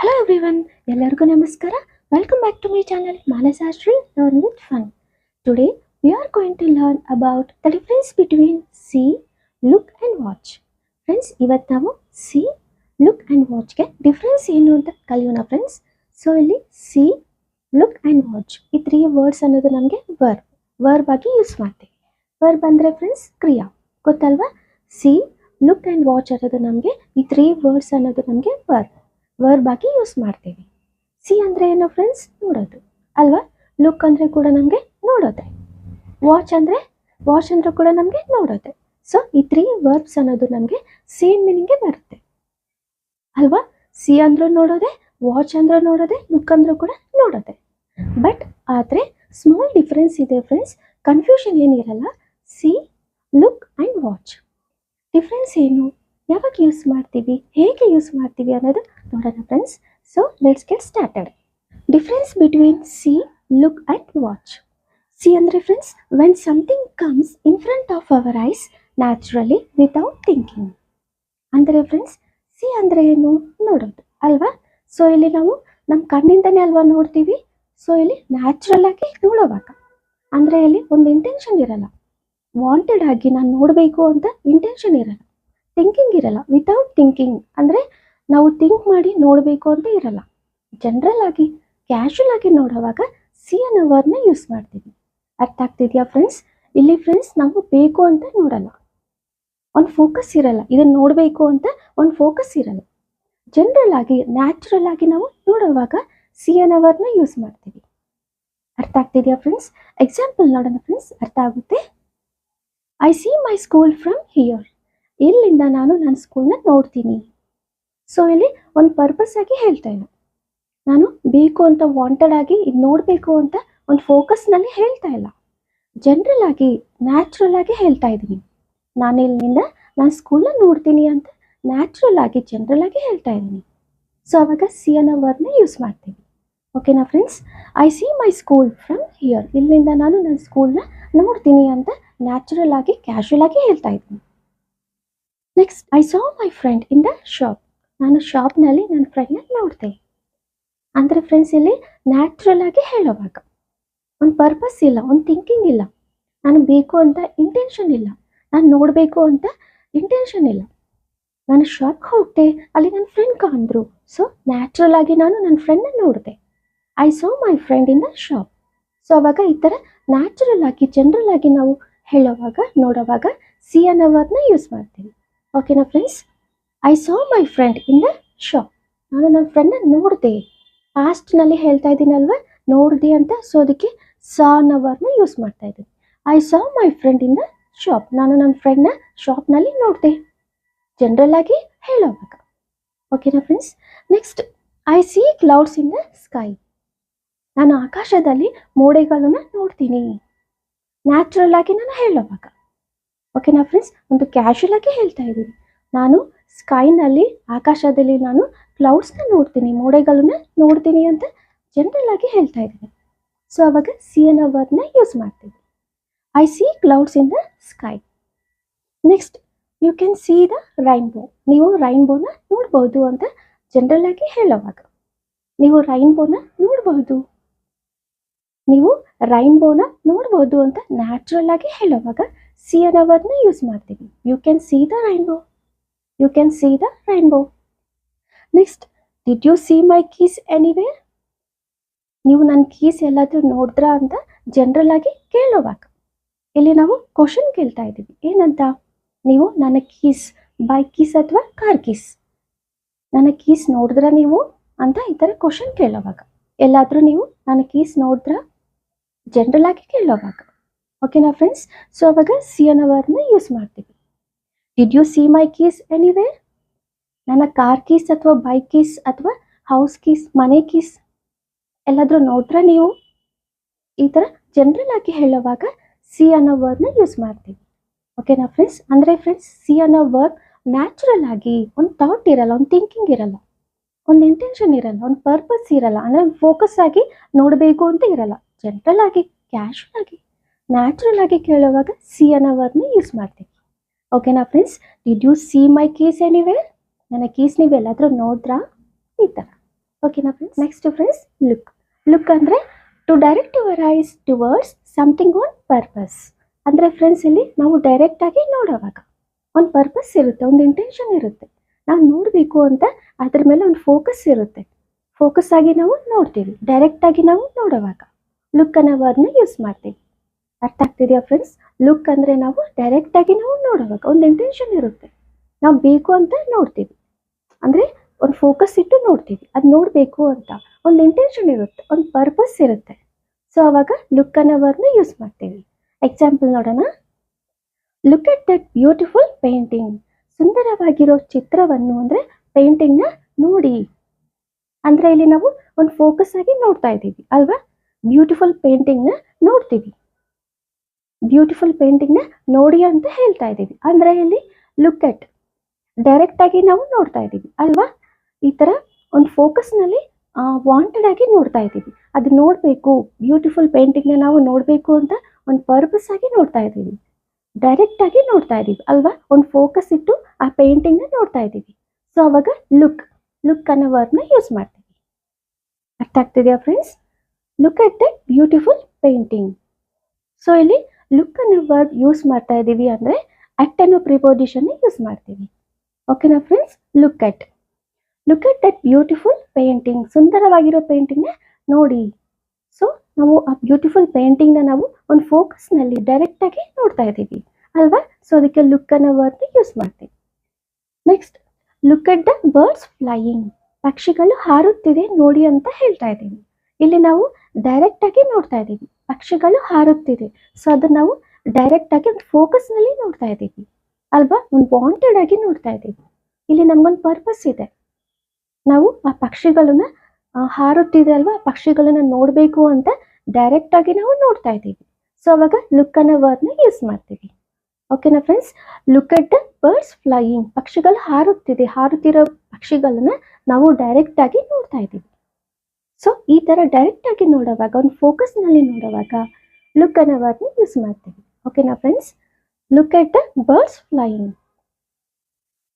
Hello everyone, ಎಲ್ಲರಿಗೂ ನಮಸ್ಕಾರ. Welcome back to my channel Manasashri Learn with Fun. Today we are going to learn about the difference between see, look and watch. Friends, ಇವತ್ತು ನಾವು see, look and watch ಗೆ difference ಏನು ಅಂತ ಕಲಿಯೋಣ friends. So ಇಲ್ಲಿ see, look and watch ಈ 3 words ಅನ್ನೋದು ನಮಗೆ ವರ್ಬ್ ಆಗಿ ಯೂಸ್ ಮಾಡ್ತೀವಿ. ವರ್ಬ್ ಅಂದ್ರೆ ಫ್ರೆಂಡ್ಸ್ ಕ್ರಿಯಾ, ಗೊತ್ತಲ್ವಾ? see, look and watch ಅನ್ನೋದು ನಮಗೆ ಈ 3 ವರ್ಡ್ಸ್ ಅನ್ನೋದು ನಮಗೆ ವರ್ಬ್ ಆಗಿ ಯೂಸ್ ಮಾಡ್ತೀವಿ. ಸಿ ಅಂದರೆ ಏನು ಫ್ರೆಂಡ್ಸ್? ನೋಡೋದು ಅಲ್ವಾ. ಲುಕ್ ಅಂದರೆ ಕೂಡ ನಮಗೆ ನೋಡೋದೆ. ವಾಚ್ ಅಂದರೆ ಕೂಡ ನಮಗೆ ನೋಡೋದೆ. ಸೊ ಈ 3 ವರ್ಬ್ಸ್ ಅನ್ನೋದು ನಮಗೆ ಸೇಮ್ ಮೀನಿಂಗ್ಗೆ ಬರುತ್ತೆ ಅಲ್ವಾ. ಸಿ ಅಂದ್ರೂ ನೋಡೋದೆ, ವಾಚ್ ಅಂದ್ರೂ ನೋಡೋದೆ, ಲುಕ್ ಅಂದ್ರೂ ಕೂಡ ನೋಡೋದೆ. ಬಟ್ ಆದರೆ ಸ್ಮಾಲ್ ಡಿಫ್ರೆನ್ಸ್ ಇದೆ ಫ್ರೆಂಡ್ಸ್. ಕನ್ಫ್ಯೂಷನ್ ಏನಿರಲ್ಲ. See, look and watch difference ಏನು, ಯಾವಾಗ ಯೂಸ್ ಮಾಡ್ತೀವಿ, ಹೇಗೆ ಯೂಸ್ ಮಾಡ್ತೀವಿ ಅನ್ನೋದು ನೋಡೋಣ friends. So let's get started. Difference between see, look and watch. See ಅಂದರೆ friends when something comes in front of our eyes naturally without thinking. ಅಂದರೆ friends see ಅಂದರೆ ಏನು? ನೋಡೋದು ಅಲ್ವಾ. ಸೊ ಇಲ್ಲಿ ನಾವು ನಮ್ಮ ಕಣ್ಣಿಂದನೇ ಅಲ್ವಾ ನೋಡ್ತೀವಿ. ಸೊ ಇಲ್ಲಿ ನ್ಯಾಚುರಲ್ ಆಗಿ ನೋಡೋವಾಗ, ಅಂದರೆ ಇಲ್ಲಿ ಒಂದು ಇಂಟೆನ್ಷನ್ ಇರಲ್ಲ. ವಾಂಟೆಡ್ ಆಗಿ ನಾನು ನೋಡಬೇಕು ಅಂತ ಇಂಟೆನ್ಷನ್ ಇರಲ್ಲ, ಥಿಂಕಿಂಗ್ ಇರಲ್ಲ. ವಿತೌಟ್ ಥಿಂಕಿಂಗ್ ಅಂದರೆ ನಾವು ಥಿಂಕ್ ಮಾಡಿ ನೋಡಬೇಕು ಅಂತ ಇರಲ್ಲ. ಜನರಲ್ ಆಗಿ ಕ್ಯಾಶುವಲ್ ಆಗಿ ನೋಡೋವಾಗ ಸಿ ಅನ್ನೋ ವರ್ಡ್ನ ಯೂಸ್ ಮಾಡ್ತೀವಿ. ಅರ್ಥ ಆಗ್ತಿದೆಯಾ ಫ್ರೆಂಡ್ಸ್? ಇಲ್ಲಿ ಫ್ರೆಂಡ್ಸ್ ನಾವು ಬೇಕು ಅಂತ ನೋಡಲ್ಲ, ಒಂದು ಫೋಕಸ್ ಇರಲ್ಲ. ಇದನ್ನು ನೋಡಬೇಕು ಅಂತ ಒಂದು ಫೋಕಸ್ ಇರಲ್ಲ. ಜನರಲ್ ಆಗಿ ನ್ಯಾಚುರಲ್ ಆಗಿ ನಾವು ನೋಡುವಾಗ ಸಿ ಅನ್ನೋ ವರ್ಡ್ನ ಯೂಸ್ ಮಾಡ್ತೀವಿ. ಅರ್ಥ ಆಗ್ತಿದೆಯಾ ಫ್ರೆಂಡ್ಸ್? ಎಕ್ಸಾಂಪಲ್ ನೋಡೋಣ ಫ್ರೆಂಡ್ಸ್, ಅರ್ಥ ಆಗುತ್ತೆ. I see my school from here. ಇಲ್ಲಿಂದ ನಾನು ನನ್ನ ಸ್ಕೂಲ್ನ ನೋಡ್ತೀನಿ. ಸೊ ಇಲ್ಲಿ ಒಂದು ಪರ್ಪಸ್ ಆಗಿ ಹೇಳ್ತಾ ಇಲ್ಲ, ನಾನು ಬೇಕು ಅಂತ ವಾಂಟೆಡ್ ಆಗಿ ಇದು ನೋಡಬೇಕು ಅಂತ ಒಂದು ಫೋಕಸ್ನಲ್ಲಿ ಹೇಳ್ತಾ ಇಲ್ಲ. ಜನರಲ್ ಆಗಿ ನ್ಯಾಚುರಲ್ ಆಗಿ ಹೇಳ್ತಾ ಇದ್ದೀನಿ. ನಾನು ಇಲ್ಲಿಂದ ನಾನು ಸ್ಕೂಲ್ನ ನೋಡ್ತೀನಿ ಅಂತ ನ್ಯಾಚುರಲ್ ಆಗಿ ಜನರಲ್ ಆಗಿ ಹೇಳ್ತಾ ಇದ್ದೀನಿ. ಸೊ ಅವಾಗ ಸಿ ಅನ್ನೋ ವರ್ಡ್ನ ಯೂಸ್ ಮಾಡ್ತೀವಿ. ಓಕೆನಾ friends? I see my school from here. ಇಲ್ಲಿಂದ ನಾನು ನನ್ನ ಸ್ಕೂಲ್ನ ನೋಡ್ತೀನಿ ಅಂತ ನ್ಯಾಚುರಲ್ ಆಗಿ ಕ್ಯಾಶುವಲ್ ಆಗಿ ಹೇಳ್ತಾ ಇದ್ದೀನಿ. Next, I saw my friend in the shop. ನಾನು ಶಾಪ್ನಲ್ಲಿ ನನ್ನ ಫ್ರೆಂಡ್ನ ನೋಡಿದೆ. ಅಂದರೆ ಫ್ರೆಂಡ್ಸ್ ಇಲ್ಲಿ ನ್ಯಾಚುರಲ್ ಆಗಿ ಹೇಳೋವಾಗ ಒಂದು ಪರ್ಪಸ್ ಇಲ್ಲ, ಒಂದು ಥಿಂಕಿಂಗ್ ಇಲ್ಲ. ನಾನು ಬೇಕು ಅಂತ ಇಂಟೆನ್ಷನ್ ಇಲ್ಲ, ನಾನು ನೋಡಬೇಕು ಅಂತ ಇಂಟೆನ್ಷನ್ ಇಲ್ಲ. ನಾನು ಶಾಪ್ಗೆ ಹೋಗ್ತೆ, ಅಲ್ಲಿ ನನ್ನ ಫ್ರೆಂಡ್ ಕಾಣಿದ್ರು. ಸೊ ನ್ಯಾಚುರಲ್ ಆಗಿ ನಾನು ನನ್ನ ಫ್ರೆಂಡ್ನ ನೋಡಿದೆ. I saw my friend in the shop. So ಅವಾಗ ಈ ಥರ ನ್ಯಾಚುರಲ್ ಆಗಿ ಜನರಲ್ ಆಗಿ ನಾವು ಹೇಳೋವಾಗ ನೋಡೋವಾಗ ಸಿ ಅನ್ನೋ ವರ್ಡ್ನ ಯೂಸ್ ಮಾಡ್ತೀವಿ. ಓಕೆನಾ friends? I saw my friend in the shop. ನಾನು ನನ್ನ ಫ್ರೆಂಡ್ನ ನೋಡಿದೆ. ಪಾಸ್ಟ್ನಲ್ಲಿ ಹೇಳ್ತಾ ಇದ್ದೀನಲ್ವ, ನೋಡಿದೆ ಅಂತ. ಸೊ ಅದಕ್ಕೆ ಸಾ ಅನ್ನೋ ವರ್ಡ್ನ ಯೂಸ್ ಮಾಡ್ತಾ ಇದ್ದೀನಿ. I saw my friend in the shop. ನಾನು ನನ್ನ ಫ್ರೆಂಡ್ನ ಶಾಪ್ನಲ್ಲಿ ನೋಡಿದೆ, ಜನರಲ್ ಆಗಿ ಹೇಳೋವಾಗ. ಓಕೆನಾ friends? Next, I see clouds in the sky. ನಾನು ಆಕಾಶದಲ್ಲಿ ಮೋಡಗಳನ್ನು ನೋಡ್ತೀನಿ. ನ್ಯಾಚುರಲ್ ಆಗಿ ನಾನು ಹೇಳೋವಾಗ. ಓಕೆನಾ ಫ್ರೆಂಡ್ಸ್? ಒಂದು ಕ್ಯಾಶುವಲ್ ಆಗಿ ಹೇಳ್ತಾ ಇದ್ದೀನಿ. ನಾನು ಸ್ಕೈನಲ್ಲಿ, ಆಕಾಶದಲ್ಲಿ ನಾನು ಕ್ಲೌಡ್ಸ್ನ ನೋಡ್ತೀನಿ, ಮೋಡಗಳನ್ನ ನೋಡ್ತೀನಿ ಅಂತ ಜನರಲ್ ಆಗಿ ಹೇಳ್ತಾ ಇದ್ದೀನಿ. ಸೊ ಅವಾಗ ಸಿ ಅನ್ನೋ ವರ್ಡ್ನ ಯೂಸ್ ಮಾಡ್ತೀವಿ. I see clouds in the sky. Next, you can see the rainbow. ನೀವು ರೈನ್ಬೋನ ನೋಡ್ಬೋದು ಅಂತ ಜನರಲ್ ಆಗಿ ಹೇಳೋವಾಗ. ನೀವು ರೈನ್ಬೋನ ನೋಡ್ಬೋದು, ನೀವು ರೈನ್ಬೋನ ನೋಡ್ಬೋದು ಅಂತ ನ್ಯಾಚುರಲ್ ಆಗಿ ಹೇಳೋವಾಗ ಸಿ ಅನ್ನೋ ವರ್ಡ್ನ ಯೂಸ್ ಮಾಡ್ತೀವಿ. You can see the rainbow. You can see the rainbow. Next, did you see my keys anywhere. ನೀವು ನನ್ನ ಕೀಸ್ ಎಲ್ಲಾದರೂ ನೋಡಿದ್ರಾ ಅಂತ ಜನರಲ್ ಆಗಿ ಕೇಳೋವಾಗ. ಇಲ್ಲಿ ನಾವು ಕ್ವಶನ್ ಕೇಳ್ತಾ ಇದ್ದೀವಿ, ಏನಂತ? ನೀವು ನನ್ನ ಕೀಸ್, ಬೈಕ್ ಕೀಸ್ ಅಥವಾ ಕಾರ್ ಕೀಸ್, ನನ್ನ ಕೀಸ್ ನೋಡಿದ್ರಾ ನೀವು ಅಂತ ಈ ಥರ ಕ್ವಶನ್ ಕೇಳೋವಾಗ. ಎಲ್ಲಾದರೂ ನೀವು ನನ್ನ ಕೀಸ್ ನೋಡಿದ್ರಾ ಜನರಲ್ ಆಗಿ ಕೇಳೋವಾಗ. ಓಕೆನಾ ಫ್ರೆಂಡ್ಸ್? ಸೊ ಅವಾಗ ಸಿ ಅನ್ನೋ ವರ್ಡ್ನ ಯೂಸ್ ಮಾಡ್ತೀವಿ. Did you see my keys anywhere. ನನ್ನ ಕಾರ್ ಕೀಸ್ ಅಥವಾ ಬೈಕ್ ಕೀಸ್ ಅಥವಾ ಹೌಸ್ ಕೀಸ್, ಮನೆ ಕೀಸ್ ಎಲ್ಲಾದರೂ ನೋಡ್ರೆ ನೀವು, ಈ ಥರ ಜನರಲ್ ಆಗಿ ಹೇಳೋವಾಗ ಸಿ ಅನ್ನೋ ವರ್ಡ್ನ ಯೂಸ್ ಮಾಡ್ತೀವಿ. ಓಕೆನಾ ಫ್ರೆಂಡ್ಸ್? ಅಂದರೆ ಫ್ರೆಂಡ್ಸ್ ಸಿ ಅನ್ನೋ ವರ್ಡ್ ನ್ಯಾಚುರಲ್ ಆಗಿ ಒಂದು ಥಾಟ್ ಇರಲ್ಲ, ಒಂದು ಥಿಂಕಿಂಗ್ ಇರಲ್ಲ, ಒಂದು ಇಂಟೆನ್ಷನ್ ಇರಲ್ಲ, ಒಂದು ಪರ್ಪಸ್ ಇರಲ್ಲ. ಅಂದರೆ ಫೋಕಸ್ ಆಗಿ ನೋಡಬೇಕು ಅಂತ ಇರಲ್ಲ. ಜನರಲ್ ಆಗಿ ಕ್ಯಾಶುವಲ್ ಆಗಿ ನ್ಯಾಚುರಲ್ ಆಗಿ ಕೇಳೋವಾಗ ಸಿ ಅನ್ನೋ ವರ್ಡ್ನ ಯೂಸ್ ಮಾಡ್ತೀವಿ. ಓಕೆನಾ friends? Did you see my keys anywhere. ನನ್ನ ಕೀಸ್ ನೀವು ಎಲ್ಲಾದರೂ ನೋಡಿದ್ರಾ? ಈ ಥರ. ಓಕೆನಾ friends. Next friends, look. Look ಅಂದರೆ to direct your eyes towards something on purpose. ಅಂದರೆ ಫ್ರೆಂಡ್ಸ್, ಇಲ್ಲಿ ನಾವು ಡೈರೆಕ್ಟಾಗಿ ನೋಡೋವಾಗ ಒಂದು ಪರ್ಪಸ್ ಇರುತ್ತೆ, ಒಂದು ಇಂಟೆನ್ಷನ್ ಇರುತ್ತೆ. ನಾವು ನೋಡಬೇಕು ಅಂತ ಅದ್ರ ಮೇಲೆ ಒಂದು ಫೋಕಸ್ ಇರುತ್ತೆ. ಫೋಕಸ್ ಆಗಿ ನಾವು ನೋಡ್ತೀವಿ. ಡೈರೆಕ್ಟಾಗಿ ನಾವು ನೋಡೋವಾಗ ಲುಕ್ ಅನ್ನೋ ವರ್ಡ್ನ ಯೂಸ್ ಮಾಡ್ತೀವಿ. ಅರ್ಥ ಆಗ್ತಿದೆಯಾ ಫ್ರೆಂಡ್ಸ್? ಲುಕ್ ಅಂದರೆ ನಾವು ಡೈರೆಕ್ಟಾಗಿ ನಾವು ನೋಡುವಾಗ ಒಂದು ಇಂಟೆನ್ಷನ್ ಇರುತ್ತೆ. ನಾವು ಬೇಕು ಅಂತ ನೋಡ್ತೀವಿ, ಅಂದರೆ ಒಂದು ಫೋಕಸ್ ಇಟ್ಟು ನೋಡ್ತೀವಿ. ಅದು ನೋಡಬೇಕು ಅಂತ ಒಂದು ಇಂಟೆನ್ಷನ್ ಇರುತ್ತೆ, ಒಂದು ಪರ್ಪಸ್ ಇರುತ್ತೆ. ಸೊ ಅವಾಗ ಲುಕ್ ಅನ್ನೋ ವರ್ಡ್ನ ಯೂಸ್ ಮಾಡ್ತೀವಿ. ಎಕ್ಸಾಂಪಲ್ ನೋಡೋಣ. Look at that beautiful painting. ಸುಂದರವಾಗಿರೋ ಚಿತ್ರವನ್ನು ಅಂದರೆ ಪೇಂಟಿಂಗ್ನ ನೋಡಿ. ಅಂದರೆ ಇಲ್ಲಿ ನಾವು ಒಂದು ಫೋಕಸ್ ಆಗಿ ನೋಡ್ತಾ ಇದ್ದೀವಿ ಅಲ್ವಾ? ಬ್ಯೂಟಿಫುಲ್ ಪೇಂಟಿಂಗ್ನ ನೋಡ್ತೀವಿ. ಬ್ಯೂಟಿಫುಲ್ ಪೇಂಟಿಂಗ್ನ ನೋಡಿ ಅಂತ ಹೇಳ್ತಾ ಇದ್ದೀವಿ. ಅಂದರೆ ಇಲ್ಲಿ ಲುಕ್ ಎಟ್ ಡೈರೆಕ್ಟ್ ಆಗಿ ನಾವು ನೋಡ್ತಾ ಇದ್ದೀವಿ ಅಲ್ವಾ? ಈ ಥರ ಒಂದು ಫೋಕಸ್ನಲ್ಲಿ ವಾಂಟೆಡ್ ಆಗಿ ನೋಡ್ತಾ ಇದ್ದೀವಿ. ಅದು ನೋಡಬೇಕು, ಬ್ಯೂಟಿಫುಲ್ ಪೇಂಟಿಂಗ್ನ ನಾವು ನೋಡಬೇಕು ಅಂತ ಒಂದು ಪರ್ಪಸ್ ಆಗಿ ನೋಡ್ತಾ ಇದ್ದೀವಿ. ಡೈರೆಕ್ಟ್ ಆಗಿ ನೋಡ್ತಾ ಇದ್ದೀವಿ ಅಲ್ವಾ? ಒಂದು ಫೋಕಸ್ ಇಟ್ಟು ಆ ಪೇಂಟಿಂಗ್ನ ನೋಡ್ತಾ ಇದ್ದೀವಿ. ಸೊ ಅವಾಗ ಲುಕ್ ಅನ್ನೋ ವರ್ಡ್ನ ಯೂಸ್ ಮಾಡ್ತೀವಿ. ಅರ್ಥ ಆಗ್ತಿದೆಯಾ friends? Look at that beautiful painting. So ಇಲ್ಲಿ ಲುಕ್ ಅನ್ನೋ ವರ್ಡ್ ಯೂಸ್ ಮಾಡ್ತಾ ಇದ್ದೀವಿ ಅಂದರೆ ಅಟ್ ಅನ್ನೋ ಪ್ರಿಪೋಸಿಷನ್ ಯೂಸ್ ಮಾಡ್ತೀವಿ. ಓಕೆನಾ friends? Look at that beautiful painting. ಸುಂದರವಾಗಿರೋ ಪೇಂಟಿಂಗ್ನ ನೋಡಿ. ಸೊ ನಾವು ಆ ಬ್ಯೂಟಿಫುಲ್ ಪೇಂಟಿಂಗ್ನ ನಾವು ಒಂದು ಫೋಕಸ್ನಲ್ಲಿ ಡೈರೆಕ್ಟಾಗಿ ನೋಡ್ತಾ ಇದ್ದೀವಿ ಅಲ್ವಾ? ಸೊ ಅದಕ್ಕೆ ಲುಕ್ ಅನ್ನೋ ವರ್ಡ್ನ ಯೂಸ್ ಮಾಡ್ತೀವಿ. Next, look at the birds flying. ಪಕ್ಷಿಗಳು ಹಾರುತ್ತಿದೆ ನೋಡಿ ಅಂತ ಹೇಳ್ತಾ ಇದ್ದೀವಿ. ಇಲ್ಲಿ ನಾವು ಡೈರೆಕ್ಟಾಗಿ ನೋಡ್ತಾ ಇದ್ದೀವಿ, ಪಕ್ಷಿಗಳು ಹಾರುತ್ತಿದೆ. ಸೊ ಅದನ್ನು ನಾವು ಡೈರೆಕ್ಟಾಗಿ ಒಂದು ಫೋಕಸ್ನಲ್ಲಿ ನೋಡ್ತಾ ಇದ್ದೀವಿ ಅಲ್ವಾ? ಒಂದು ವಾಂಟೆಡ್ ಆಗಿ ನೋಡ್ತಾ ಇದ್ದೀವಿ. ಇಲ್ಲಿ ನಮಗೊಂದು ಪರ್ಪಸ್ ಇದೆ. ನಾವು ಆ ಪಕ್ಷಿಗಳನ್ನ ಹಾರುತ್ತಿದೆ ಅಲ್ವಾ, ಪಕ್ಷಿಗಳನ್ನ ನೋಡಬೇಕು ಅಂತ ಡೈರೆಕ್ಟಾಗಿ ನಾವು ನೋಡ್ತಾ ಇದ್ದೀವಿ. ಸೊ ಅವಾಗ ಲುಕ್ ಅನ್ನೋ ವರ್ಡ್ನ ಯೂಸ್ ಮಾಡ್ತೀವಿ. ಓಕೆನಾ friends? Look at the birds flying. ಪಕ್ಷಿಗಳು ಹಾರುತ್ತಿರೋ ಪಕ್ಷಿಗಳನ್ನ ನಾವು ಡೈರೆಕ್ಟಾಗಿ ನೋಡ್ತಾ ಇದ್ದೀವಿ. ಸೊ ಈ ಥರ ಡೈರೆಕ್ಟಾಗಿ ನೋಡುವಾಗ, ಒಂದು ಫೋಕಸ್ನಲ್ಲಿ ನೋಡುವಾಗ ಲುಕ್ ಅನ್ನೋ ವರ್ಡ್ನ ಯೂಸ್ ಮಾಡ್ತೀವಿ. ಓಕೆನಾ friends? Look at the birds flying.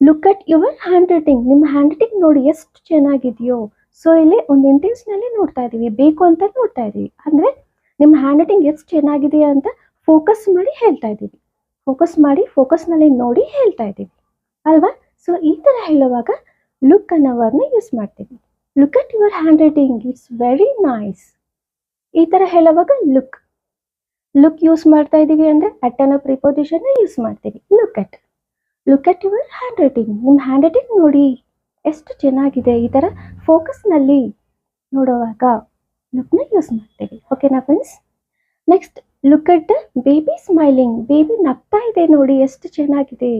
Look at your hand writing. ನಿಮ್ಮ ಹ್ಯಾಂಡ್ ರೈಟಿಂಗ್ ನೋಡಿ ಎಷ್ಟು ಚೆನ್ನಾಗಿದೆಯೋ. ಸೊ ಇಲ್ಲಿ ಒಂದು ಇಂಟೆನ್ಷನಲ್ಲಿ ನೋಡ್ತಾ ಇದ್ದೀವಿ, ಬೇಕು ಅಂತ ನೋಡ್ತಾ ಇದ್ದೀವಿ. ಅಂದರೆ ನಿಮ್ಮ ಹ್ಯಾಂಡ್ ರೈಟಿಂಗ್ ಎಷ್ಟು ಚೆನ್ನಾಗಿದೆ ಅಂತ ಫೋಕಸ್ ಮಾಡಿ ಹೇಳ್ತಾ ಇದ್ದೀವಿ. ಫೋಕಸ್ನಲ್ಲಿ ನೋಡಿ ಹೇಳ್ತಾ ಇದ್ದೀವಿ ಅಲ್ವಾ? ಸೊ ಈ ಥರ ಹೇಳುವಾಗ ಲುಕ್ ಅನ್ನೋ ವರ್ಡ್ನ ಯೂಸ್ ಮಾಡ್ತೀವಿ. Look at your hand writing, it's very nice. ಈ ಥರ ಹೇಳುವಾಗ ಲುಕ್ ಯೂಸ್ ಮಾಡ್ತಾ ಇದ್ದೀವಿ ಅಂದರೆ ಅಟ್ ಅನ್ನೋ ಪ್ರಿಪೋಸಿಷನ್ನ ಯೂಸ್ ಮಾಡ್ತೀವಿ. Look at your hand writing. ನಿಮ್ಮ ಹ್ಯಾಂಡ್ ರೈಟಿಂಗ್ ನೋಡಿ ಎಷ್ಟು ಚೆನ್ನಾಗಿದೆ. ಈ ಥರ ಫೋಕಸ್ನಲ್ಲಿ ನೋಡುವಾಗ ಲುಕ್ನ ಯೂಸ್ ಮಾಡ್ತೀವಿ. ಓಕೆನಾ friends? Next, look at the baby smiling. Baby ನಗ್ತಾ ಇದೆ ನೋಡಿ, ಎಷ್ಟು ಚೆನ್ನಾಗಿದೆ.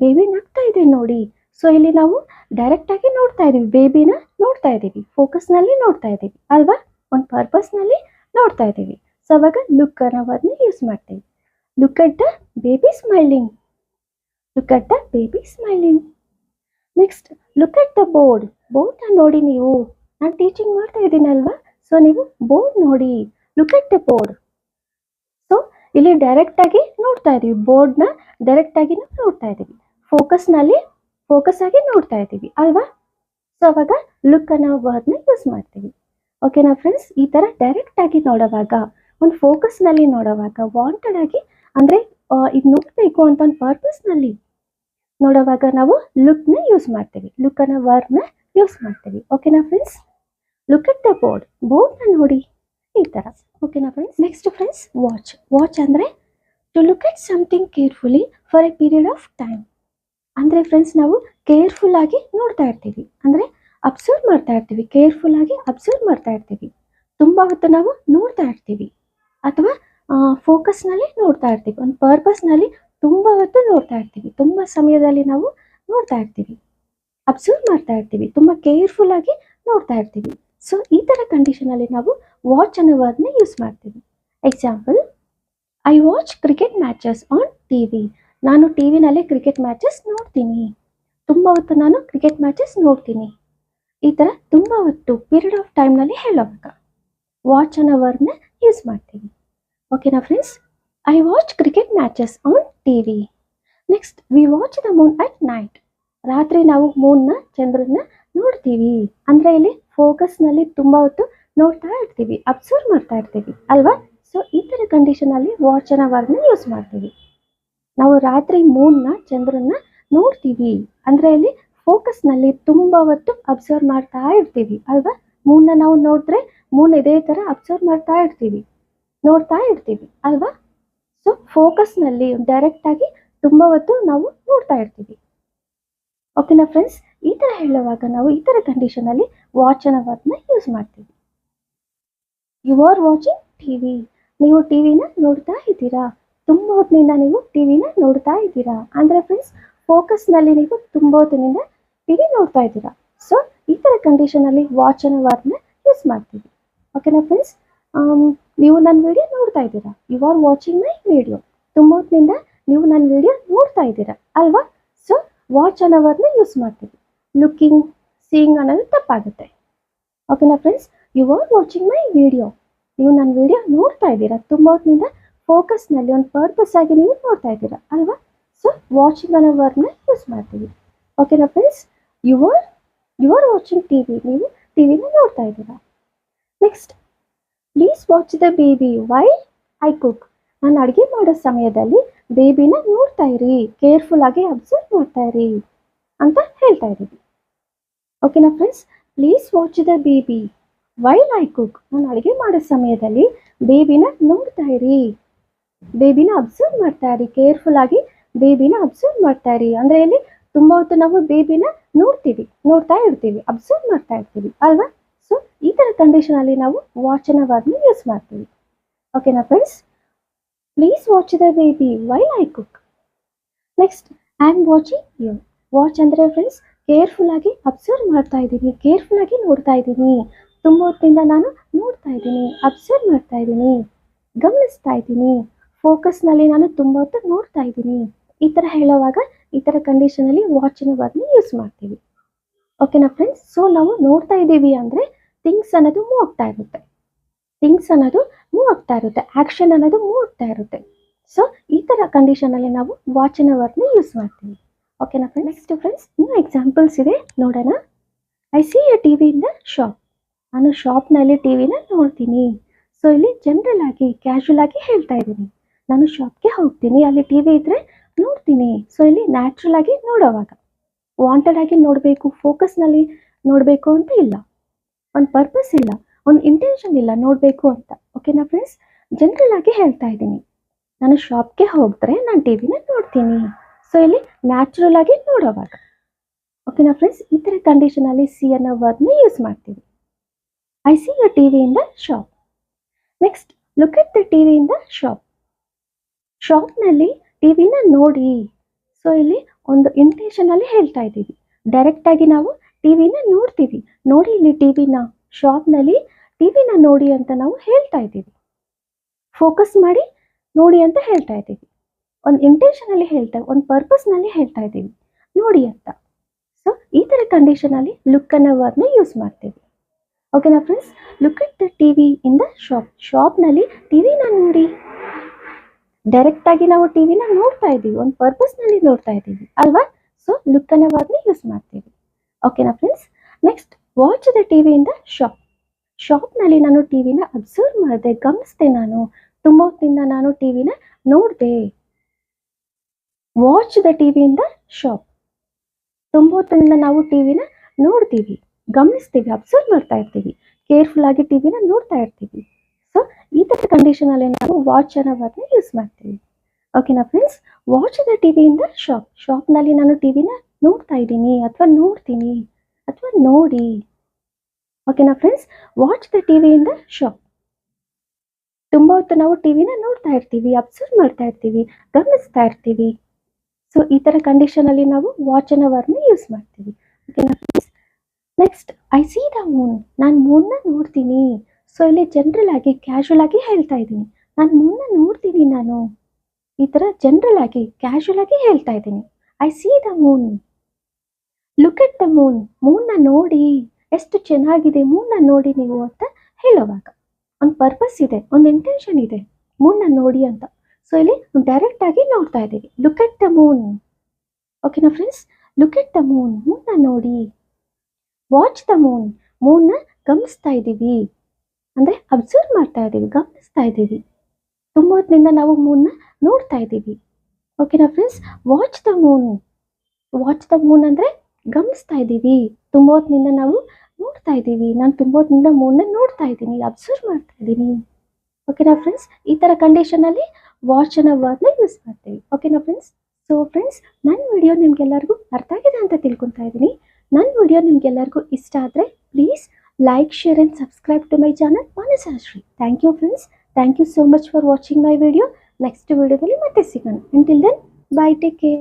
ಬೇಬಿ ನಗ್ತಾ ಇದೆ ನೋಡಿ. ಸೊ ಇಲ್ಲಿ ನಾವು ಡೈರೆಕ್ಟಾಗಿ ನೋಡ್ತಾ ಇದ್ದೀವಿ, ಬೇಬಿನ ನೋಡ್ತಾ ಇದ್ದೀವಿ, ಫೋಕಸ್ನಲ್ಲಿ ನೋಡ್ತಾ ಇದ್ದೀವಿ ಅಲ್ವಾ? ಒಂದು ಪರ್ಪಸ್ನಲ್ಲಿ ನೋಡ್ತಾ ಇದ್ದೀವಿ. ಸೊ ಅವಾಗ ಲುಕ್ ಅನ್ನೋ ವರ್ಡ್ನ ಯೂಸ್ ಮಾಡ್ತೀವಿ. Look at the baby smiling. Next, look at the ಬೋರ್ಡ್ನ ನೋಡಿ. ನೀವು ನಾನು ಟೀಚಿಂಗ್ ಮಾಡ್ತಾ ಇದ್ದೀನಲ್ವಾ, ಸೊ ನೀವು ಬೋರ್ಡ್ ನೋಡಿ. Look at the board. So ಇಲ್ಲಿ ಡೈರೆಕ್ಟಾಗಿ ನೋಡ್ತಾ ಇದ್ದೀವಿ, ಬೋರ್ಡ್ನ ಡೈರೆಕ್ಟಾಗಿ ನಾವು ನೋಡ್ತಾ ಇದ್ದೀವಿ, ಫೋಕಸ್ ಆಗಿ ನೋಡ್ತಾ ಇದ್ದೀವಿ ಅಲ್ವಾ? ಸೊ ಅವಾಗ ಲುಕ್ ಅನ್ನೋ ವರ್ಡ್ನ ಯೂಸ್ ಮಾಡ್ತೀವಿ. ಓಕೆನಾ ಫ್ರೆಂಡ್ಸ್? ಈ ಥರ ಡೈರೆಕ್ಟಾಗಿ ನೋಡುವಾಗ, ಒಂದು ಫೋಕಸ್ನಲ್ಲಿ ನೋಡುವಾಗ, ವಾಂಟೆಡ್ ಆಗಿ ಅಂದರೆ ಇದು ನೋಡಬೇಕು ಅಂತ ಒಂದು ಪರ್ಪಸ್ನಲ್ಲಿ ನೋಡುವಾಗ ನಾವು ಲುಕ್ನ ಯೂಸ್ ಮಾಡ್ತೀವಿ, ಲುಕ್ ಅನ್ನೋ ವರ್ಡ್ನ ಯೂಸ್ ಮಾಡ್ತೀವಿ. ಓಕೆನಾ ಫ್ರೆಂಡ್ಸ್? ಲುಕ್ ಅಟ್ ದ ಬೋರ್ಡ್ನ ನೋಡಿ ಈ ಥರ. ಓಕೆನಾ ಫ್ರೆಂಡ್ಸ್? ನೆಕ್ಸ್ಟ್ ಫ್ರೆಂಡ್ಸ್, ವಾಚ್ ಅಂದರೆ to look at something carefully for a period of time. ಅಂದರೆ ಫ್ರೆಂಡ್ಸ್, ನಾವು ಕೇರ್ಫುಲ್ ಆಗಿ ನೋಡ್ತಾ ಇರ್ತೀವಿ, ಅಂದರೆ ಅಬ್ಸರ್ವ್ ಮಾಡ್ತಾ ಇರ್ತೀವಿ, ಕೇರ್ಫುಲ್ಲಾಗಿ ಅಬ್ಸರ್ವ್ ಮಾಡ್ತಾ ಇರ್ತೀವಿ. ತುಂಬ ಹೊತ್ತು ನಾವು ನೋಡ್ತಾ ಇರ್ತೀವಿ ಅಥವಾ ಫೋಕಸ್ನಲ್ಲಿ ನೋಡ್ತಾ ಇರ್ತೀವಿ, ಒಂದು ಪರ್ಪಸ್ನಲ್ಲಿ ತುಂಬ ಹೊತ್ತು ನೋಡ್ತಾ ಇರ್ತೀವಿ, ತುಂಬ ಸಮಯದಲ್ಲಿ ನಾವು ನೋಡ್ತಾ ಇರ್ತೀವಿ, ಅಬ್ಸರ್ವ್ ಮಾಡ್ತಾ ಇರ್ತೀವಿ, ತುಂಬ ಕೇರ್ಫುಲ್ಲಾಗಿ ನೋಡ್ತಾ ಇರ್ತೀವಿ. ಸೊ ಈ ಥರ ಕಂಡೀಷನಲ್ಲಿ ನಾವು ವಾಚ್ ಅನ್ನೋ ವರ್ಡ್ನ ಯೂಸ್ ಮಾಡ್ತೀವಿ. Example, I watch cricket matches on TV. ನಾನು ಟಿವಿನಲ್ಲಿ ಕ್ರಿಕೆಟ್ ಮ್ಯಾಚಸ್ ನೋಡ್ತೀನಿ, ತುಂಬ ಹೊತ್ತು ನಾನು ಕ್ರಿಕೆಟ್ ಮ್ಯಾಚಸ್ ನೋಡ್ತೀನಿ. ಈ ಥರ ತುಂಬ ಹೊತ್ತು ಪೀರಿಯಡ್ ಆಫ್ ಟೈಮ್ನಲ್ಲಿ ಹೇಳೋವಾಗ ವಾಚ್ ಅನ್ನೋ ವರ್ಡ್ನ ಯೂಸ್ ಮಾಡ್ತೀವಿ. ಓಕೆನಾ friends? I watch cricket matches on TV. Next, we watch the Moon at night. ರಾತ್ರಿ ನಾವು ಚಂದ್ರನ್ನ ನೋಡ್ತೀವಿ. ಅಂದರೆ ಇಲ್ಲಿ ಫೋಕಸ್ನಲ್ಲಿ ತುಂಬ ಹೊತ್ತು ನೋಡ್ತಾ ಇರ್ತೀವಿ, ಅಬ್ಸರ್ವ್ ಮಾಡ್ತಾ ಇರ್ತೀವಿ ಅಲ್ವಾ. ಸೊ ಈ ಥರ ಕಂಡೀಷನಲ್ಲಿ ವಾಚ್ ಅನ್ನೋ ವರ್ಡ್ನ ಯೂಸ್ ಮಾಡ್ತೀವಿ. ನಾವು ರಾತ್ರಿ ಮೂನ್ನ ಚಂದ್ರನ್ನ ನೋಡ್ತೀವಿ ಅಂದರೆ ಇಲ್ಲಿ ಫೋಕಸ್ನಲ್ಲಿ ತುಂಬ ಹೊತ್ತು ಅಬ್ಸರ್ವ್ ಮಾಡ್ತಾ ಇರ್ತೀವಿ ಅಲ್ವಾ. ಮೂನ್ನ ನಾವು ನೋಡಿದ್ರೆ ಮೂನ್ ಇದೇ ಥರ ಅಬ್ಸರ್ವ್ ಮಾಡ್ತಾ ಇರ್ತೀವಿ, ನೋಡ್ತಾ ಇರ್ತೀವಿ ಅಲ್ವಾ. ಸೊ ಫೋಕಸ್ನಲ್ಲಿ ಡೈರೆಕ್ಟಾಗಿ ತುಂಬ ಹೊತ್ತು ನಾವು ನೋಡ್ತಾ ಇರ್ತೀವಿ. ಓಕೆನಾ ಫ್ರೆಂಡ್ಸ್, ಈ ಥರ ಹೇಳುವಾಗ ನಾವು ಈ ಥರ ಕಂಡೀಷನಲ್ಲಿ ವಾಚ್ ಅನ್ನೋ ವರ್ಡ್ನ ಯೂಸ್ ಮಾಡ್ತೀವಿ. ಯು ಆರ್ ವಾಚಿಂಗ್ ಟಿವಿ, ನೀವು ಟಿವಿನ ನೋಡ್ತಾ ಇದ್ದೀರಾ, ತುಂಬ ಹೊತ್ತಿನಿಂದ ನೀವು ಟಿವಿನ ನೋಡ್ತಾ ಇದ್ದೀರಾ ಅಂದರೆ ಫ್ರೆಂಡ್ಸ್ ಫೋಕಸ್ನಲ್ಲಿ ನೀವು ತುಂಬ ಹೊತ್ತಿನಿಂದ ಟಿವಿ ನೋಡ್ತಾ ಇದ್ದೀರಾ. ಸೊ ಈ ಥರ ಕಂಡೀಷನಲ್ಲಿ ವಾಚ್ ಅನ್ನೋ ವರ್ಡ್ನ ಯೂಸ್ ಮಾಡ್ತೀವಿ. ಓಕೆನಾ ಫ್ರೆಂಡ್ಸ್, ನೀವು ನನ್ನ ವಿಡಿಯೋ ನೋಡ್ತಾ ಇದ್ದೀರಾ, you are watching my video, ತುಂಬ ಹೊತ್ತಿನಿಂದ ನೀವು ನನ್ನ ವಿಡಿಯೋ ನೋಡ್ತಾ ಇದ್ದೀರಾ ಅಲ್ವಾ. ಸೊ ವಾಚ್ ಅನ್ನೋ ವರ್ಡ್ನ ಯೂಸ್ ಮಾಡ್ತೀವಿ. ಲುಕ್ಕಿಂಗ್, ಸೀಯಿಂಗ್ ಅನ್ನೋದು ತಪ್ಪಾಗುತ್ತೆ. ಓಕೆನಾ friends, you are watching my video, ನೀವು ನನ್ನ ವಿಡಿಯೋ ನೋಡ್ತಾ ಇದ್ದೀರಾ, ತುಂಬ ಹೊತ್ತಿನಿಂದ ಫೋಕಸ್ನಲ್ಲಿ ಒಂದು ಪರ್ಪಸ್ ಆಗಿ ನೀವು ನೋಡ್ತಾ ಇದ್ದೀರಾ ಅಲ್ವಾ. ಸೊ ವಾಚಿಂಗ್ ಅನ್ನೋ ವರ್ಡ್ನ ಯೂಸ್ ಮಾಡ್ತೀವಿ. ಓಕೆನಾ friends, you are watching TV, ನೀವು ಟಿವಿನ ನೋಡ್ತಾ ಇದ್ದೀರಾ. Next, please watch the baby while I cook, ನಾನು ಅಡುಗೆ ಮಾಡೋ ಸಮಯದಲ್ಲಿ ಬೇಬಿನ ನೋಡ್ತಾ ಇರಿ, ಕೇರ್ಫುಲ್ ಆಗಿ ಅಬ್ಸರ್ವ್ ಮಾಡ್ತಾ ಇರಿ ಅಂತ ಹೇಳ್ತಾ ಇದ್ದೀವಿ. ಓಕೆನಾ friends, please watch the baby while I cook, ನಾನು ಅಡುಗೆ ಮಾಡೋ ಸಮಯದಲ್ಲಿ ಬೇಬಿನ ನೋಡ್ತಾ ಇರಿ, ಬೇಬಿನ ಅಬ್ಸರ್ವ್ ಮಾಡ್ತಾ ಇರಿ, ಕೇರ್ಫುಲ್ ಆಗಿ ಬೇಬಿನ ಅಬ್ಸರ್ವ್ ಮಾಡ್ತಾ ಇರಿ ಅಂದರೆ ಇಲ್ಲಿ ತುಂಬ ಹೊತ್ತು ನಾವು ಬೇಬಿನ ನೋಡ್ತಾ ಇರ್ತೀವಿ, ಅಬ್ಸರ್ವ್ ಮಾಡ್ತಾ ಇರ್ತೀವಿ ಅಲ್ವಾ. ಸೊ ಈ ಥರ ಕಂಡೀಷನಲ್ಲಿ ನಾವು ವಾಚ್ ಅನ್ನೋ ವರ್ಡ್ನ ಯೂಸ್ ಮಾಡ್ತೀವಿ. ಓಕೆನಾ friends, please watch the baby while I cook. Next, I am watching you, watch ಅಂದರೆ ಫ್ರೆಂಡ್ಸ್ ಕೇರ್ಫುಲ್ ಆಗಿ ಅಬ್ಸರ್ವ್ ಮಾಡ್ತಾ ಇದ್ದೀನಿ, ಕೇರ್ಫುಲ್ ಆಗಿ ನೋಡ್ತಾ ಇದ್ದೀನಿ, ತುಂಬ ಹೊತ್ತಿಂದ ನಾನು ನೋಡ್ತಾ ಇದ್ದೀನಿ, ಅಬ್ಸರ್ವ್ ಮಾಡ್ತಾ ಇದ್ದೀನಿ, ಗಮನಿಸ್ತಾ ಇದ್ದೀನಿ, ಫೋಕಸ್ನಲ್ಲಿ ನಾನು ತುಂಬ ಹೊತ್ತು ನೋಡ್ತಾ ಇದ್ದೀನಿ. ಈ ಥರ ಹೇಳುವಾಗ ಈ ಥರ ಕಂಡೀಷನಲ್ಲಿ ವಾಚ್ ಅನ್ನೋ ವರ್ಡ್ನ ಯೂಸ್ ಮಾಡ್ತೀವಿ. ಓಕೆನಾ ಫ್ರೆಂಡ್ಸ್, ಸೊ ನಾವು ನೋಡ್ತಾ ಇದ್ದೀವಿ ಅಂದರೆ ಥಿಂಗ್ಸ್ ಅನ್ನೋದು ಮೂವ್ ಆಗ್ತಾ ಇರುತ್ತೆ, ಆ್ಯಕ್ಷನ್ ಅನ್ನೋದು ಮೂವ್ ಆಗ್ತಾ ಇರುತ್ತೆ. ಸೊ ಈ ಥರ ಕಂಡೀಷನಲ್ಲಿ ನಾವು ವಾಚ್ ಅನ್ನೋ ವರ್ಡ್ನ ಯೂಸ್ ಮಾಡ್ತೀವಿ. ಓಕೆನಾ ಫ್ರೆಂಡ್ಸ್. ನೆಕ್ಸ್ಟ್ ಫ್ರೆಂಡ್ಸ್, ಇನ್ನೂ ಎಕ್ಸಾಂಪಲ್ಸ್ ಇದೆ ನೋಡೋಣ. I C A TV in the shop, ನಾನು ಶಾಪ್ನಲ್ಲಿ ಟಿವಿನ ನೋಡ್ತೀನಿ. ಸೊ ಇಲ್ಲಿ ಜನರಲ್ ಆಗಿ ಕ್ಯಾಶುವಲ್ ಆಗಿ ಹೇಳ್ತಾ ಇದ್ದೀನಿ, ನಾನು ಶಾಪ್ಗೆ ಹೋಗ್ತೀನಿ, ಅಲ್ಲಿ ಟಿವಿ ಇದ್ದರೆ ನೋಡ್ತೀನಿ. ಸೊ ಇಲ್ಲಿ ನ್ಯಾಚುರಲ್ ಆಗಿ ನೋಡೋವಾಗ ವಾಂಟೆಡ್ ಆಗಿ ನೋಡಬೇಕು, ಫೋಕಸ್ನಲ್ಲಿ ನೋಡಬೇಕು ಅಂತ ಇಲ್ಲ, ಒಂದು ಪರ್ಪಸ್ ಇಲ್ಲ, ಒಂದು ಇಂಟೆನ್ಷನ್ ಇಲ್ಲ ನೋಡಬೇಕು ಅಂತ. ಓಕೆನಾ ಫ್ರೆಂಡ್ಸ್, ಜನರಲ್ ಆಗಿ ಹೇಳ್ತಾ ಇದ್ದೀನಿ, ನಾನು ಶಾಪ್ಗೆ ಹೋಗಿದ್ರೆ ನಾನು ಟಿವಿನ ನೋಡ್ತೀನಿ. ಸೊ ಇಲ್ಲಿ ನ್ಯಾಚುರಲ್ ಆಗಿ ನೋಡೋವಾಗ. ಓಕೆನಾ ಫ್ರೆಂಡ್ಸ್, ಈ ಥರ ಕಂಡೀಷನಲ್ಲಿ ಸಿ ಅನ್ನೋ ವರ್ಡ್ನ ಯೂಸ್ ಮಾಡ್ತೀವಿ. I see a TV in the shop. Next, look at the TV in the shop, ಶಾಪ್ನಲ್ಲಿ ಟಿವಿನ ನೋಡಿ. ಸೊ ಇಲ್ಲಿ ಒಂದು ಇಂಟೆನ್ಷನಲ್ಲಿ ಹೇಳ್ತಾ ಇದ್ದೀವಿ, ಡೈರೆಕ್ಟಾಗಿ ನಾವು ಟಿವಿನ ನೋಡ್ತೀವಿ, ನೋಡಿ ಇಲ್ಲಿ ಟಿವಿನ ಶಾಪ್ನಲ್ಲಿ ಟಿವಿನ ನೋಡಿ ಅಂತ ನಾವು ಹೇಳ್ತಾ ಇದ್ದೀವಿ, ಫೋಕಸ್ ಮಾಡಿ ನೋಡಿ ಅಂತ ಹೇಳ್ತಾ ಇದ್ದೀವಿ, ಒಂದು ಇಂಟೆನ್ಷನಲ್ಲಿ ಒಂದು ಪರ್ಪಸ್ನಲ್ಲಿ ಹೇಳ್ತಾ ಇದ್ದೀವಿ ನೋಡಿ ಅಂತ. ಸೊ ಈ ಥರ ಕಂಡೀಷನಲ್ಲಿ ಲುಕ್ ಅನ್ನೋ ವರ್ಡ್ನ ಯೂಸ್ ಮಾಡ್ತೀವಿ. ಓಕೆನಾ friends, look at the TV in the shop, ಶಾಪ್ನಲ್ಲಿ ಟಿವಿನ ನೋಡಿ, ಡೈರೆಕ್ಟಾಗಿ ನಾವು ಟಿವಿನ ನೋಡ್ತಾ ಇದ್ದೀವಿ, ಒಂದು ಪರ್ಪಸ್ನಲ್ಲಿ ನೋಡ್ತಾ ಇದ್ದೀವಿ ಅಲ್ವಾ. ಸೊ ಲುಕ್ ಅನ್ನೋ ವರ್ಡ್ನ ಯೂಸ್ ಮಾಡ್ತೀವಿ. ಓಕೆನಾ friends. Next, watch the TV in the shop, ಶಾಪ್ನಲ್ಲಿ ನಾನು ಟಿವಿನ ಅಬ್ಸರ್ವ್ ಮಾಡಿದೆ, ಗಮನಿಸಿದೆ, ನಾನು ತುಂಬ ಹೊತ್ತಿಂದ ನಾನು ಟಿವಿನ ನೋಡಿದೆ. Watch the TV in the shop, ತುಂಬ ಹೊತ್ತಿನಿಂದ ನಾವು ಟಿವಿನ ನೋಡ್ತೀವಿ, ಗಮನಿಸ್ತೀವಿ, ಅಬ್ಸರ್ವ್ ಮಾಡ್ತಾ ಇರ್ತೀವಿ, ಕೇರ್ಫುಲ್ ಆಗಿ ಟಿವಿನ ನೋಡ್ತಾ ಇರ್ತೀವಿ. ಸೊ ಈ ಥರ ಕಂಡೀಷನಲ್ಲಿ ನಾವು ವಾಚ್ ಅನ್ನೋ ವರ್ಡ್ನ ಯೂಸ್ ಮಾಡ್ತೀವಿ. ಓಕೆನಾ friends, watch the TV in the shop, ಶಾಪ್ನಲ್ಲಿ ನಾನು ಟಿವಿನ ನೋಡ್ತಾ ಇದ್ದೀನಿ ಅಥವಾ ನೋಡ್ತೀನಿ ಅಥವಾ ನೋಡಿ. ಓಕೆನಾ friends, watch the TV in the shop, ತುಂಬ ಹೊತ್ತು ನಾವು ಟಿವಿನ ನೋಡ್ತಾ ಇರ್ತೀವಿ, ಅಬ್ಸರ್ವ್ ಮಾಡ್ತಾ ಇರ್ತೀವಿ, ಗಮನಿಸ್ತಾ ಇರ್ತೀವಿ. ಸೊ ಈ ಥರ ಕಂಡೀಷನಲ್ಲಿ ನಾವು ವಾಚ್ ಅನ್ನೋ ವರ್ಡ್ನ ಯೂಸ್ ಮಾಡ್ತೀವಿ. ಓಕೆನಾ friends. Next, I see the Moon, ನಾನು ಮೂನ್ನ ನೋಡ್ತೀನಿ. ಸೊ ಇಲ್ಲಿ ಜನರಲ್ ಆಗಿ ಕ್ಯಾಶುವಲ್ ಆಗಿ ಹೇಳ್ತಾ ಇದ್ದೀನಿ, ನಾನು ಮೂನ್ನ ನೋಡ್ತೀನಿ, ನಾನು ಈ ಥರ ಜನರಲ್ ಆಗಿ ಕ್ಯಾಶುವಲ್ ಆಗಿ ಹೇಳ್ತಾ ಇದ್ದೀನಿ. I see the moon, look at the moon, ಮೂನ್ನ ನೋಡಿ, ಎಷ್ಟು ಚೆನ್ನಾಗಿದೆ ಮೂನ್ನ ನೋಡಿ ನೀವು ಅಂತ ಹೇಳೋವಾಗ ಒಂದು ಪರ್ಪಸ್ ಇದೆ, ಒಂದು ಇಂಟೆನ್ಷನ್ ಇದೆ, ಮೂನ್ನ ನೋಡಿ ಅಂತ. ಸೊ ಇಲ್ಲಿ ಡೈರೆಕ್ಟಾಗಿ ನೋಡ್ತಾ ಇದ್ದೀವಿ, ಲುಕ್ ಎಟ್ ದ ಮೂನ್. ಓಕೆನಾ friends, look at the moon, ಮೂನ್ನ ನೋಡಿ. ವಾಚ್ ದ ಮೂನ್, ಮೂನ್ನ ಗಮನಿಸ್ತಾ ಇದ್ದೀವಿ, ಅಂದರೆ ಅಬ್ಸರ್ವ್ ಮಾಡ್ತಾ ಇದ್ದೀವಿ, ಗಮನಿಸ್ತಾ ಇದ್ದೀವಿ. ತುಂಬ ಹೊತ್ತಿನಿಂದ ನಾವು ಮೂನ್ನ ನೋಡ್ತಾ ಇದ್ದೀವಿ. ಓಕೆನಾ friends? Watch the Moon. Watch the Moon ಅಂದರೆ ಗಮನಿಸ್ತಾ ಇದ್ದೀವಿ. ತುಂಬ ಹೊತ್ತಿನಿಂದ ನಾವು ನೋಡ್ತಾ ಇದ್ದೀವಿ. ನಾನು ತುಂಬ ಹೊತ್ತಿನಿಂದ ಮೂನ್ನ ನೋಡ್ತಾ ಇದ್ದೀನಿ, ಅಬ್ಸರ್ವ್ ಮಾಡ್ತಾ ಇದ್ದೀನಿ. ಓಕೆನಾ ಫ್ರೆಂಡ್ಸ್? ಈ ಥರ ಕಂಡೀಷನಲ್ಲಿ ವಾಚ್ ಅನ್ನೋ ವರ್ಡ್ನ ಯೂಸ್ ಮಾಡ್ತೀವಿ. ಓಕೆನಾ ಫ್ರೆಂಡ್ಸ್? ಸೊ ಫ್ರೆಂಡ್ಸ್, ನನ್ನ ವಿಡಿಯೋ ನಿಮ್ಗೆಲ್ಲರಿಗೂ ಅರ್ಥ ಆಗಿದೆ ಅಂತ ತಿಳ್ಕೊತಾ ಇದ್ದೀನಿ. ನನ್ನ ವಿಡಿಯೋ ನಿಮ್ಗೆಲ್ಲರಿಗೂ ಇಷ್ಟ ಆದರೆ please like, share and subscribe to my channel Manasashree. Thank you friends. Thank you so much for watching my video. Next ವಿಡಿಯೋದಲ್ಲಿ ಮತ್ತೆ ಸಿಗೋಣ. Until then, bye, take care.